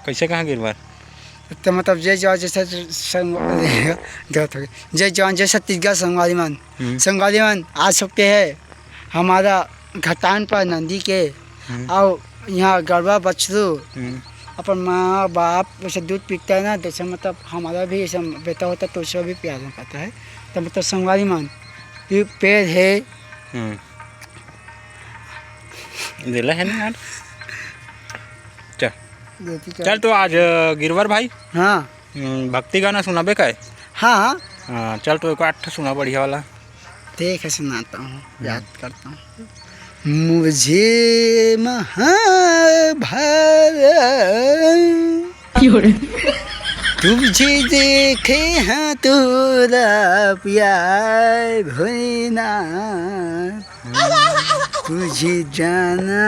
कैसे कहाँ गिरवार? तो मतलब जय जवान जैसा गलत हो गया, जय जवान जैसा तिरगा संगवारी मान। संगवारी मान आ सकते हैं हमारा घटान पर नंदी के और यहाँ गरबा बछरू अपन माँ बाप वैसे दूध पीता है ना, जैसे मतलब हमारा भी ऐसा बेटा होता तो उसका भी प्यार करता है। तो मतलब संगवारी मान ये पेड़ है। दिला है ना यार। चल तो आज गिरवर भाई हाँ भक्ति गाना सुनाबे का है? हाँ हाँ चल तो एक आठ सुना बढ़िया वाला। ठीक है सुनाता हूँ, याद करता हूँ। मुझे महाभारत तुझे देखे हाँ तोरा प्यार भोना, तुझे जाना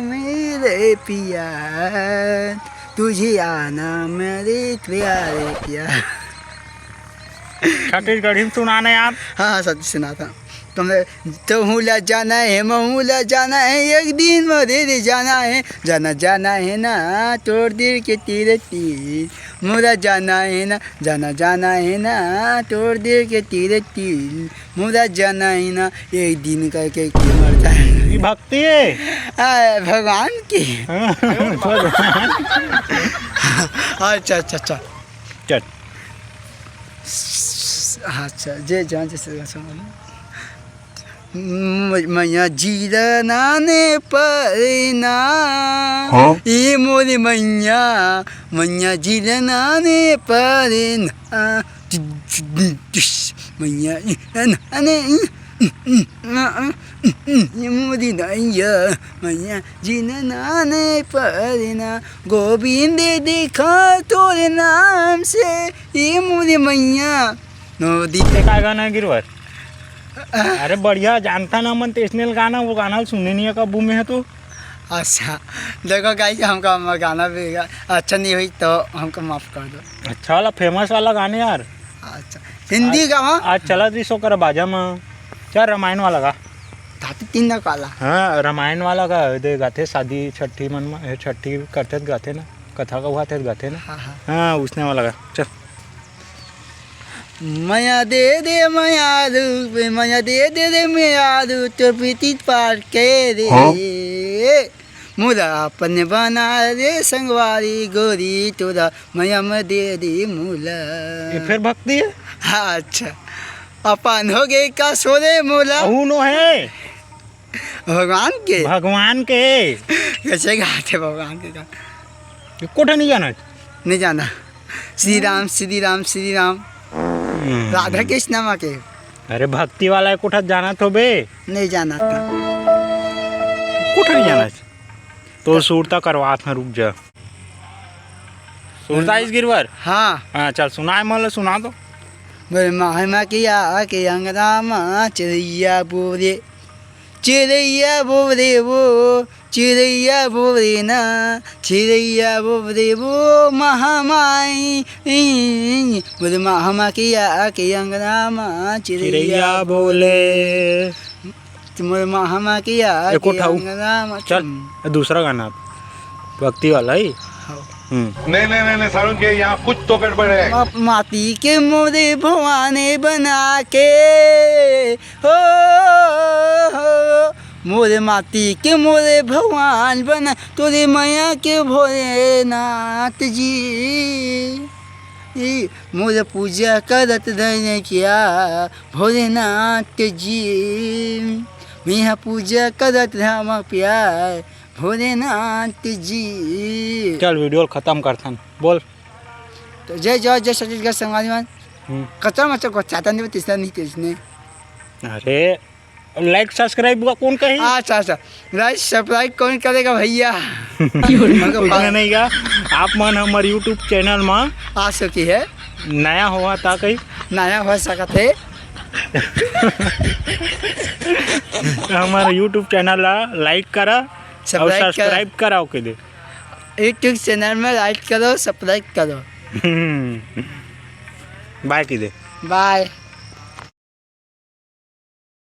मेरे प्यार, तुझे आना मेरे प्यारे प्यार। छत्तीसगढ़ी में सुनाना यार। हाँ सच सुना था तुमने। तो हुला जाना है महूला जाना है, एक दिन मरे जाना है, जाना जाना है ना तोड़ दिल के तीर तीर, मुरा जाना है ना, जाना जाना है ना तोड़ दिल के तीर तीर, मुरा जाना है ना एक दिन करके मर जाए। ये भक्ति है भगवान की। अच्छा अच्छा अच्छा चल। अच्छा जय जवान जैसे मैया जीरना ने परेना, ये मोरी मैया मैया जीरना ने परेना, मैया मोदी नैया मैया जीरना ने परेना, गोविंद देखा तोरे नाम से ये मोरी मैया नदी। का गाना है गिरवर? अरे बढ़िया जानता ना मन नेशनल गाना, वो गाना सुनने नहीं है कब में है तो। अच्छा देखो गाइस हमका गाना भी अच्छा नहीं हुई तो हमको माफ़ कर दो। अच्छा वाला फेमस वाला गाने यार। अच्छा हिंदी गावा आज चला दी सो कर बाजा में। चल रामायण वाला गा। धाती तीन ना काला। हाँ रामायण वाला गा दे गाते शादी छठी मन में छठी करते गाते ना, कथा का हुआ थे गाते ना। हाँ हाँ हाँ उसने वाला गा चल। माया दे दे माया रूप माया दे दे रे माया रूप तो प्रीति पार के रे, मुरा अपने बना रे संगवारी गोरी तोरा माया में दे दे मूला। ये फिर भक्ति है। हाँ अच्छा अपन हो गए का सोरे मूला। नो है भगवान के कैसे गाते भगवान के गाना कोठा नहीं जाना श्री राम श्री राम श्री राम राधा कृष्ण माँ के। अरे भक्ति वाला है कोठा जाना तो बे नहीं जाना था कोठा नहीं जाना तो सुरता करवा था रुक जा। सुरता इस गिरवर। हाँ चल सुना मतलब सुना दो। मेरे महिमा किया के अंगरामा चिड़ैया बोले वो चिड़ैया बोले ना चिड़ैया बोले वो महामाई, बोले महामा किया के अंगरामा चिड़ैया बोले, तुम्हारे महामा किया के अंगरामा। चल दूसरा गाना भक्ति वाला ही। नहीं सारुण के यहाँ कुछ तो गड़बड़ है। माटी के मोरे भवाने बना के हो मोरे माटी के मोरे भगवान बना तोरे मैया के भोलेनाथ जी, मोरे पूजा करत रहने क्या भोलेनाथ जी, मैं पूजा करत रहा प्यार भोलेनाथ जी। चल वीडियो खत्म करता बोल। तो जय जय जय छत्तीसगढ़ संगवारी मान कच्चा मच्चा को चाहता नहीं तीसरा नहीं तेजने। अरे लाइक सब्सक्राइब कौन कहे? अच्छा लाइक सब्सक्राइब कौन करेगा भैया? नहीं का आप मन हमारे यूट्यूब चैनल में आ सकी है नया हुआ था कहीं नया हो सकत है। हमारे यूट्यूब चैनल लाइक करा और सब्सक्राइब कराओ के दे। यूट्यूब चैनल में लाइक करो सब्सक्राइब करो। बाय की दे। बाय।